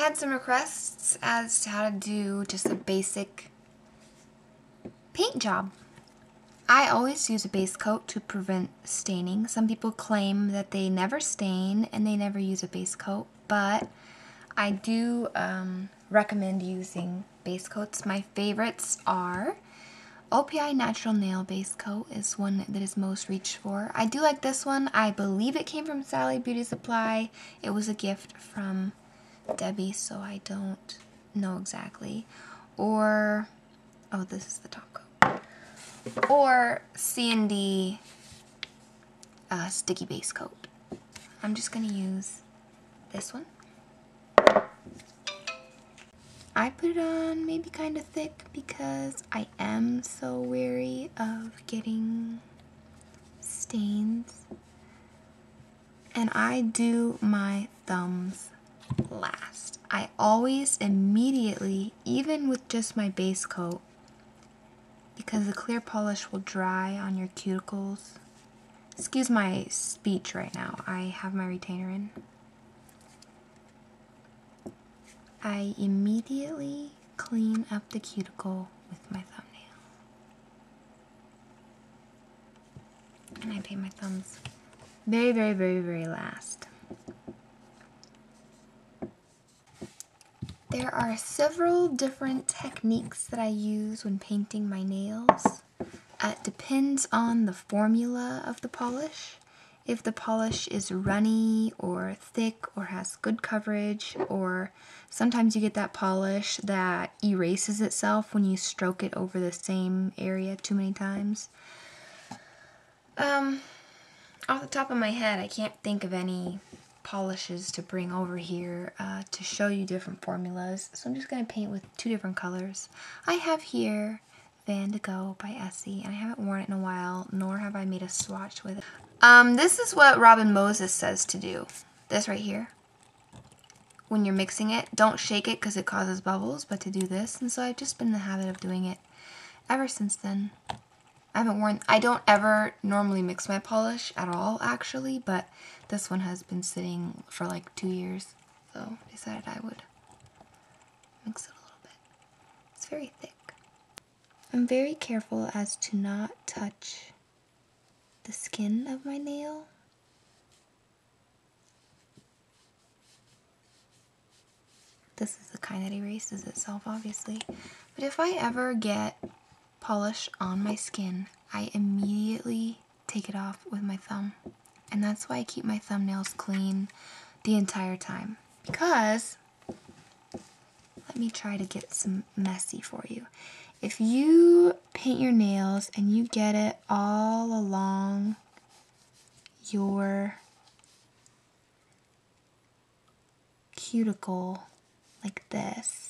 had some requests as to how to do just a basic paint job. I always use a base coat to prevent staining. Some people claim that they never stain and they never use a base coat, but I do recommend using base coats. My favorites are OPI Natural Nail Base Coat is one that is most reached for. I do like this one. I believe it came from Sally Beauty Supply. It was a gift from Debbie, so I don't know exactly. Or, oh, this is the top coat. Or C&D Sticky Base Coat. I'm just going to use this one. I put it on maybe kind of thick because I am so wary of getting stains. And I do my thumbs last. I always immediately, even with just my base coat, because the clear polish will dry on your cuticles. Excuse my speech right now. I have my retainer in. I immediately clean up the cuticle with my thumbnail. And I paint my thumbs very, very, very, very last. There are several different techniques that I use when painting my nails. It depends on the formula of the polish. If the polish is runny or thick or has good coverage, or sometimes you get that polish that erases itself when you stroke it over the same area too many times. Off the top of my head, I can't think of any polishes to bring over here to show you different formulas, so I'm just going to paint with two different colors. I have here Van de Go by Essie, and I haven't worn it in a while, nor have I made a swatch with it. This is what Robin Moses says to do. This right here. When you're mixing it, don't shake it because it causes bubbles, but to do this. And so I've just been in the habit of doing it ever since then. I don't ever normally mix my polish at all, actually, but this one has been sitting for like 2 years, so I decided I would mix it a little bit. It's very thick. I'm very careful as to not touch the skin of my nail. This is the kind that erases itself, obviously. But if I ever get polish on my skin, I immediately take it off with my thumb. And that's why I keep my thumbnails clean the entire time. Because, let me try to get some messy for you. If you paint your nails and you get it all along your cuticle like this,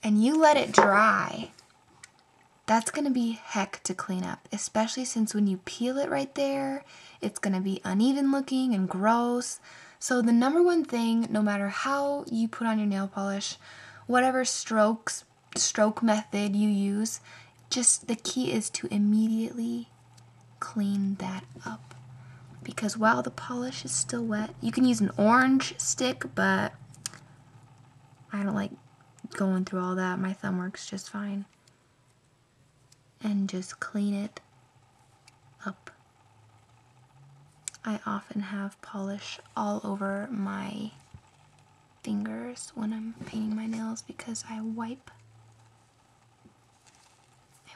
and you let it dry, that's going to be heck to clean up, especially since when you peel it right there, it's going to be uneven looking and gross. So the number one thing, no matter how you put on your nail polish, whatever stroke method you use, just the key is to immediately clean that up. Because while the polish is still wet, you can use an orange stick, but I don't like going through all that. My thumb works just fine. And just clean it up. I often have polish all over my fingers when I'm painting my nails because I wipe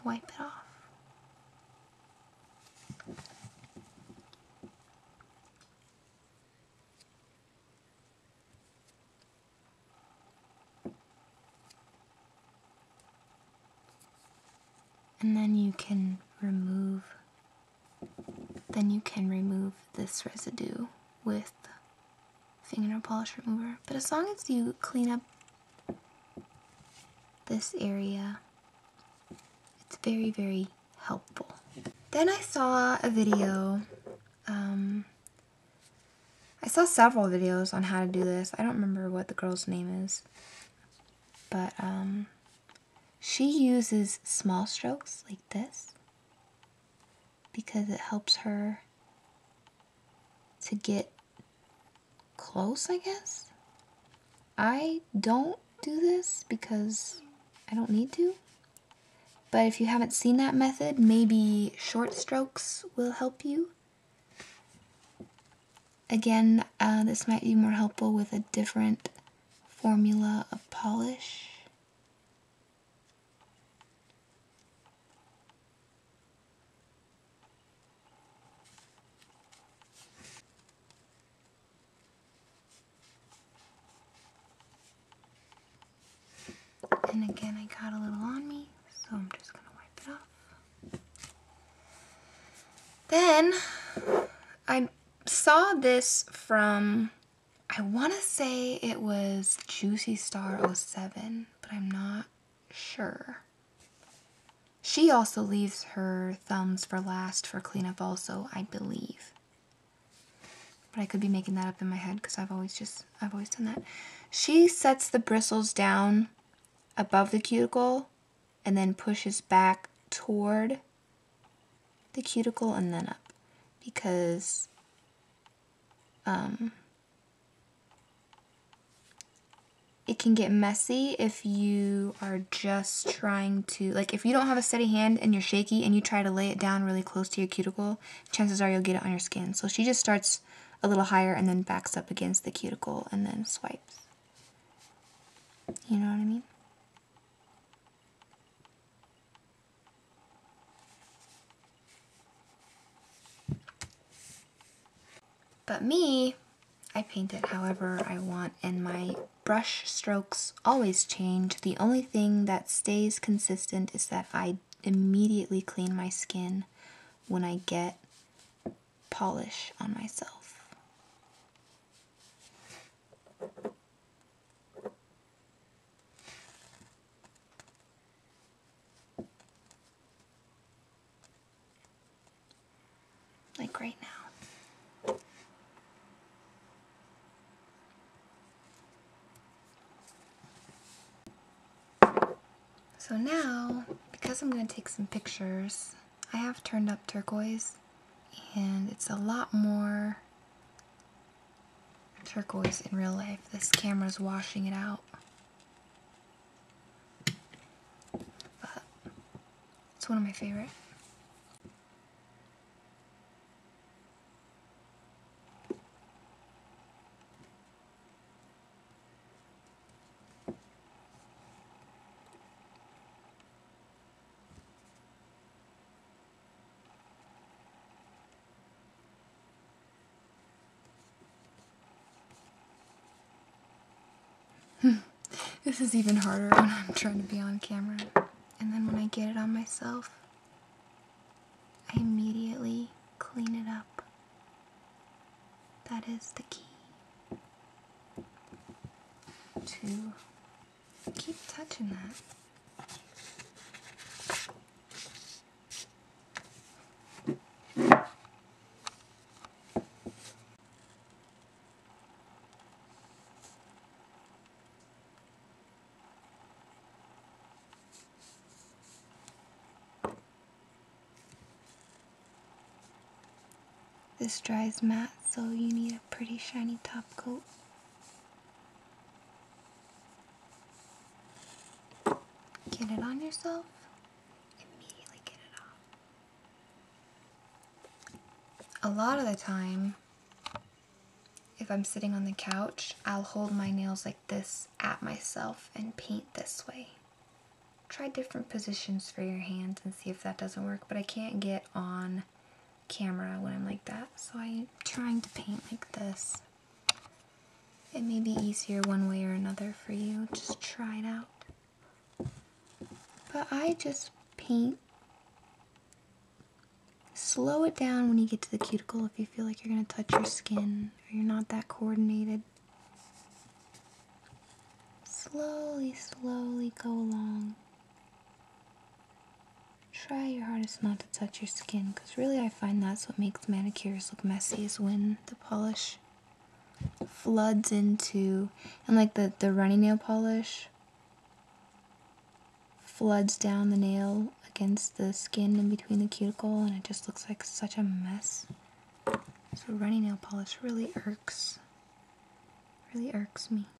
it off. And then you can remove this residue with fingernail polish remover. But as long as you clean up this area, it's very, very helpful. Then I saw a video, I saw several videos on how to do this. I don't remember what the girl's name is, but she uses small strokes like this because it helps her to get close, I guess. I don't do this because I don't need to. But if you haven't seen that method, maybe short strokes will help you. Again, this might be more helpful with a different formula of polish. And again, I got a little on me, so I'm just going to wipe it off. Then, I saw this from, I want to say it was Juicy Star 07, but I'm not sure. She also leaves her thumbs for last for cleanup also, I believe. But I could be making that up in my head because I've always done that. She sets the bristles down above the cuticle and then pushes back toward the cuticle and then up, because it can get messy if you are just trying to, like if you don't have a steady hand and you're shaky and you try to lay it down really close to your cuticle, chances are you'll get it on your skin. So she just starts a little higher and then backs up against the cuticle and then swipes. You know what I mean? But me, I paint it however I want, and my brush strokes always change. The only thing that stays consistent is that I immediately clean my skin when I get polish on myself. Like right now. So now, because I'm going to take some pictures, I have turned up turquoise, and it's a lot more turquoise in real life. This camera's washing it out. But it's one of my favorite. This is even harder when I'm trying to be on camera. And then when I get it on myself, I immediately clean it up. That is the key to keep touching that. This dries matte, so you need a pretty shiny top coat. Get it on yourself, immediately get it off. A lot of the time, if I'm sitting on the couch, I'll hold my nails like this at myself and paint this way. Try different positions for your hands and see if that doesn't work, but I can't get on camera when I'm like that, so I'm trying to paint like this. It may be easier one way or another for you, just try it out. But I just paint. Slow it down when you get to the cuticle if you feel like you're going to touch your skin or you're not that coordinated. Slowly, slowly go along. Try your hardest not to touch your skin, because really I find that's what makes manicures look messy, is when the polish floods into, and like the runny nail polish floods down the nail against the skin in between the cuticle, and it just looks like such a mess. So runny nail polish really irks me.